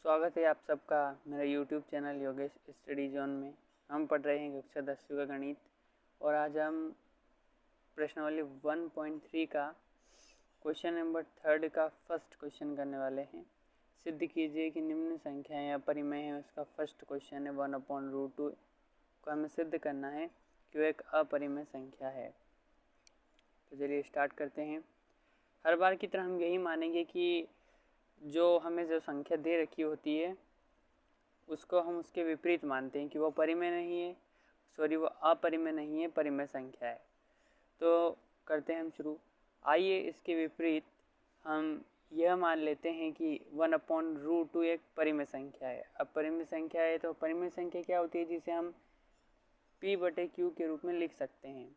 स्वागत है आप सबका मेरा YouTube channel Yogesh study zone में। हम पढ़ रहे हैं कक्षा 10वीं का गणित और आज हम प्रश्नावली 1.3 का क्वेश्चन नंबर 3 का फर्स्ट क्वेश्चन करने वाले हैं। सिद्ध कीजिए कि निम्न संख्याएं अपरिमेय हैं। उसका फर्स्ट क्वेश्चन है 1/√2 को हमें सिद्ध करना है कि वो एक अपरिमेय संख्या है। तो चलिए स्टार्ट करते हैं। हर बार की तरह हम यही मानेंगे कि जो हमें जो संख्या दे रखी होती है उसको हम उसके विपरीत मानते हैं कि वो परिमेय नहीं है, वो अपरिमेय नहीं है, परिमेय संख्या है। तो करते हैं हम शुरू। आइए इसके विपरीत हम यह मान लेते हैं कि 1/√2 एक परिमेय संख्या है। अब परिमेय संख्या है तो परिमेय संख्या क्या होती है, जिसे हम P/Q के रूप में लिख सकते हैं।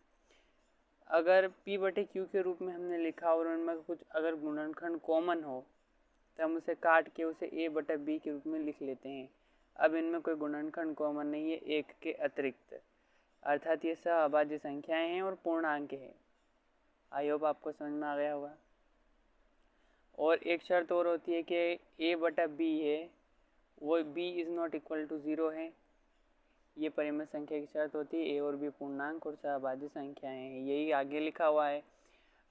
अगर P/Q के रूप में हमने लिखा और उनमें कुछ अगर गुणनखंड कॉमन हो तो हम उसे काट के उसे A/B के रूप में लिख लेते हैं। अब इनमें कोई गुणनखंड कॉमन नहीं है एक के अतिरिक्त, अर्थात ये सहअभाज्य संख्याएं हैं और पूर्णांक है। आई होप आपको समझ में आ गया होगा। और एक शर्त और होती है कि A/B है वो B is not equal to 0 है। ये परिमेय संख्या की शर्त होती है। A और B पूर्णांक और सहअभाज्य संख्याएं हैं, यही आगे लिखा हुआ है।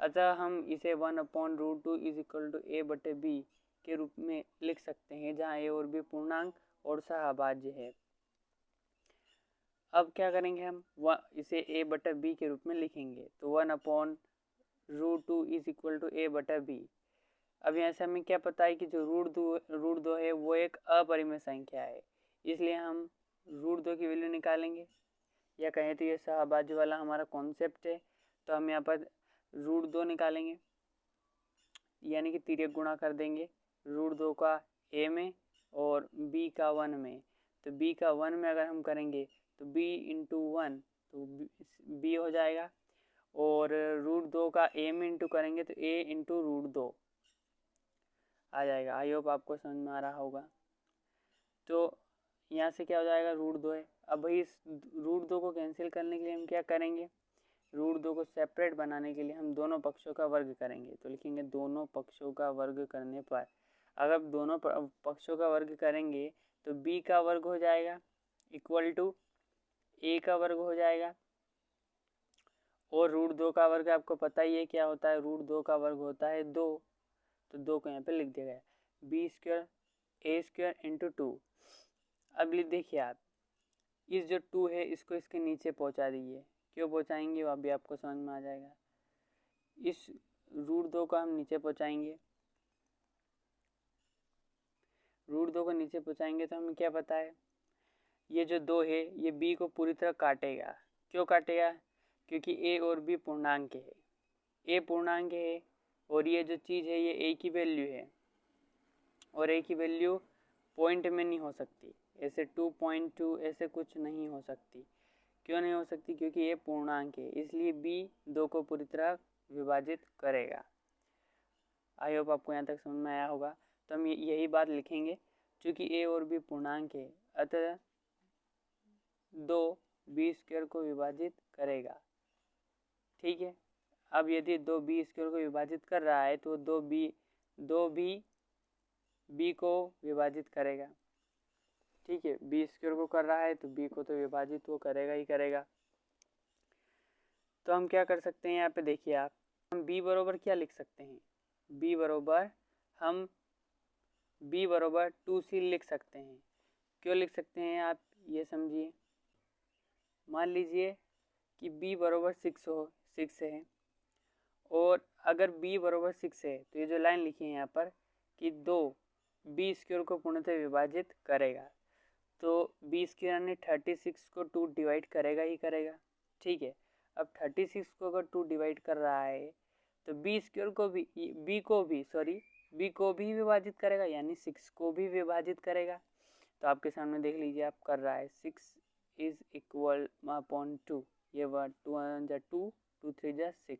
अतः हम इसे 1/√2 इज इक्वल टू A/B के रूप में लिख सकते हैं, जहाँ A और B पूर्णांक और सहअभाज्य है। अब क्या करेंगे, हम इसे A/B के रूप में लिखेंगे। तो 1/√2 इज इक्वल टू A/B। अब यहाँ से हमें क्या पता है कि जो √2 है वो एक अपरिमेय संख्या है, इसलिए हम √2 की वैल्यू निकालेंगे, या कहें तो ये सहअभाज्य वाला हमारा कॉन्सेप्ट है। तो हम यहाँ पर √2 निकालेंगे, यानी कि तिर्यक गुणा कर देंगे √2 का A में और B का 1 में। तो B का 1 में अगर हम करेंगे तो B इंटू 1 तो B हो जाएगा, और √2 का A में इंटू करेंगे तो A इंटू √2 आ जाएगा। आई होप आपको समझ में आ रहा होगा। तो यहाँ से क्या हो जाएगा, √2 है। अब भाई इस √2 को कैंसिल करने के लिए हम क्या करेंगे, √2 को सेपरेट बनाने के लिए हम दोनों पक्षों का वर्ग करेंगे। तो लिखेंगे दोनों पक्षों का वर्ग करने पर, अगर दोनों पक्षों का वर्ग करेंगे तो B का वर्ग हो जाएगा इक्वल टू A का वर्ग हो जाएगा, और √2 का वर्ग आपको पता ही है क्या होता है, √2 का वर्ग होता है 2। तो 2 को यहाँ पे लिख दिया गया, B² A² इंटू 2। अब देखिए आप, इस जो 2 है इसको इसके नीचे पहुँचा दीजिए। क्यों पहुँचाएंगे वो अभी आपको समझ में आ जाएगा। इस √2 को हम नीचे पहुँचाएंगे, √2 को नीचे पहुँचाएंगे तो हमें क्या पता है, ये जो 2 है ये B को पूरी तरह काटेगा। क्यों काटेगा, क्योंकि A और B पूर्णांक है। A पूर्णांक है और ये जो चीज़ है ये A की वैल्यू है, और A की वैल्यू पॉइंट में नहीं हो सकती, ऐसे 2.2 ऐसे कुछ नहीं हो सकती। क्यों नहीं हो सकती, क्योंकि A पूर्णांक है, इसलिए B 2 को पूरी तरह विभाजित करेगा। आई होप आपको यहाँ तक समझ में आया होगा। तो हम यही बात लिखेंगे, चूँकि A और B पूर्णांक है अतः 2 B² को विभाजित करेगा। ठीक है। अब यदि 2 B² को विभाजित कर रहा है तो 2 भी B को विभाजित करेगा। ठीक है, B² को कर रहा है तो B को तो विभाजित वो करेगा ही करेगा। तो हम क्या कर सकते हैं, यहाँ पे देखिए आप, हम B बरोबर क्या लिख सकते हैं, B बरोबर हम B बरोबर 2C लिख सकते हैं। क्यों लिख सकते हैं आप ये समझिए। मान लीजिए कि B बरोबर 6 है, और अगर B बरोबर 6 है तो ये जो लाइन लिखी है यहाँ पर कि 2 B² को पूर्णतः विभाजित करेगा, तो B² यानी 36 को 2 डिवाइड करेगा ही करेगा। ठीक है, अब 36 को अगर 2 डिवाइड कर रहा है तो B² को भी B को भी विभाजित करेगा, यानी 6 को भी विभाजित करेगा। तो आपके सामने देख लीजिए आप कर रहा है 6 इज इक्वल अपॉन 2, ये वर्ड 2 जा 2 2 3 जा 6।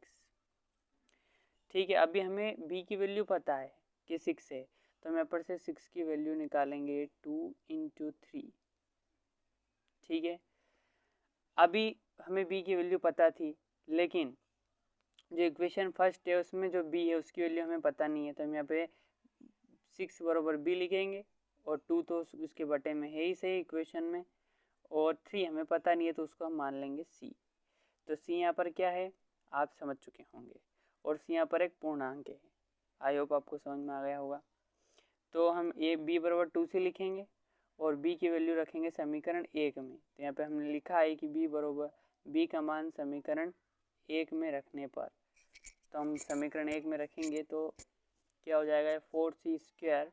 ठीक है, अभी हमें B की वैल्यू पता है कि 6 है, तो हम यहाँ पर से 6 की वैल्यू निकालेंगे 2 इंटू 3। ठीक है, अभी हमें B की वैल्यू पता थी, लेकिन जो इक्वेशन फर्स्ट है उसमें जो B है उसकी वैल्यू हमें पता नहीं है। तो हम यहाँ पे 6 बरोबर B लिखेंगे और 2 तो उसके बटे में है ही सही इक्वेशन में, और 3 हमें पता नहीं है तो उसको हम मान लेंगे c। तो c यहाँ पर क्या है आप समझ चुके होंगे, और c यहाँ पर एक पूर्णांक है। आई होप आपको समझ में आ गया होगा। तो हम b बराबर 2c लिखेंगे और b की वैल्यू रखेंगे समीकरण 1 में। तो यहाँ पे हमने लिखा है कि b का मान समीकरण 1 में रखने पर, तो हम समीकरण 1 में रखेंगे तो क्या हो जाएगा 4c स्क्वायर,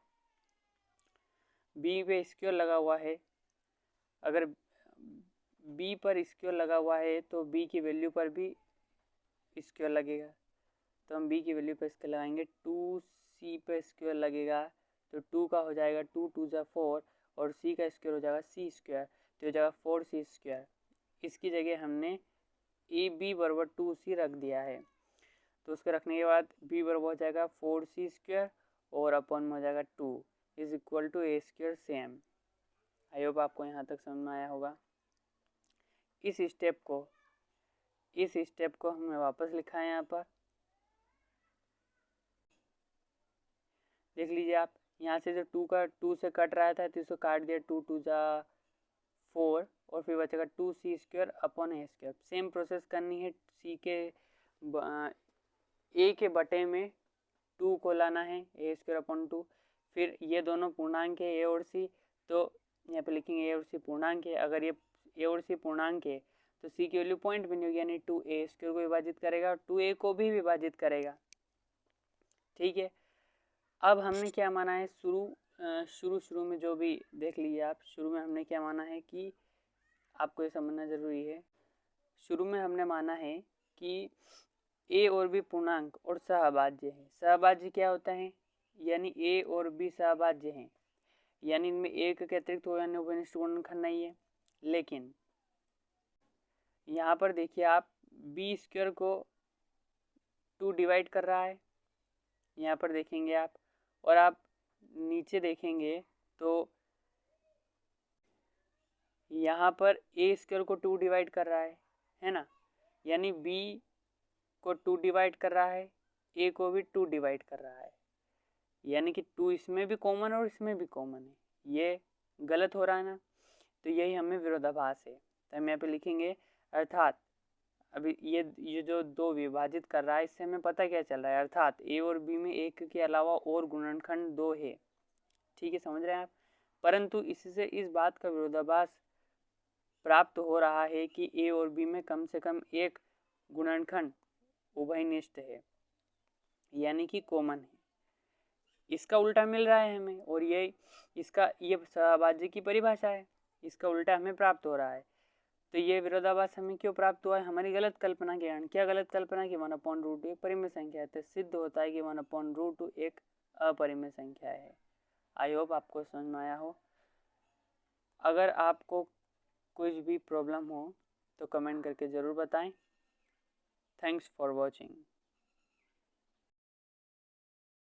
b पे स्क्वायर लगा हुआ है, अगर b पर स्क्वायर लगा हुआ है तो b की वैल्यू पर भी स्क्वायर लगेगा। तो हम b की वैल्यू पर स्क्वायर लगाएंगे, 2c पे स्क्वायर लगेगा तो 2 का हो जाएगा 2 2 जा 4 और c का स्क्वायर हो जाएगा c स्क्वायर, तो हो जाएगा 4c स्क्वायर। इसकी जगह हमने b बराबर 2c रख दिया है। तो उसको रखने के बाद b बराबर हो जाएगा 4c स्क्वायर और अपन में हो जाएगा 2 is equal to a square same. I hope आपको यहाँ तक समझ में आया होगा। इस स्टेप को हमने वापस लिखा है, यहाँ पर देख लीजिए आप, यहाँ से जो 2 से कट रहा था तो इसको काट दिया, 2 2 जा 4 और फिर बचेगा 2c square upon a square. Same process करनी है, c के a के बटे में 2 को लाना है, a स्क्वायर अपॉन 2। फिर ये दोनों पूर्णांक है a और c, तो यहाँ पे लिखेंगे a और c पूर्णांक है। अगर ये a और c पूर्णांक है तो c की वैल्यू पॉइंट भी नहीं होगी, यानी 2a स्क्वायर को विभाजित करेगा और 2a को भी विभाजित करेगा। ठीक है, अब हमने क्या माना है, शुरू में जो भी देख लीजिए आप, शुरू में हमने क्या माना है कि आपको ये समझना जरूरी है। शुरू में हमने माना है कि a और b पूर्णांक और सहभाज्य है। सहभाज्य क्या होता है, यानी a और b सहभाज्य हैं, यानी इनमें एक के अतिरिक्त हो यानी उभयनिष्ठ गुणनखंड नहीं है। लेकिन यहाँ पर देखिए आप, b स्क्वायर को 2 डिवाइड कर रहा है, यहाँ पर देखेंगे आप, और आप नीचे देखेंगे तो यहाँ पर a स्क्वायर को 2 डिवाइड कर रहा है ना, यानी b को 2 डिवाइड कर रहा है, a को भी 2 डिवाइड कर रहा है, यानी कि 2 इसमें भी कॉमन और इसमें भी कॉमन है, ये गलत हो रहा है ना। तो यही हमें विरोधाभास है। तो हम यहाँ पे लिखेंगे, अर्थात अभी ये जो 2 विभाजित कर रहा है, इससे हमें पता क्या चल रहा है, अर्थात a और b में एक के अलावा और गुणनखंड 2 है। ठीक है, समझ रहे हैं आप। परंतु इससे इस बात का विरोधाभास प्राप्त हो रहा है कि a और b में कम से कम एक गुणनखंड उभयनिष्ठ है, यानी कि कॉमन है। इसका उल्टा मिल रहा है हमें, और ये सहभाज्य की परिभाषा है, इसका उल्टा हमें प्राप्त हो रहा है। तो ये विरोधाभास हमें क्यों प्राप्त हुआ है, हमारी गलत कल्पना के कारण। क्या गलत कल्पना कि 1/√2 एक परिमेय संख्या है, तो सिद्ध होता है कि 1/√2 एक अपरिमेय संख्या है। आई होप आपको समझ में आया हो। अगर आपको कुछ भी प्रॉब्लम हो तो कमेंट करके ज़रूर बताएं। Thanks for watching.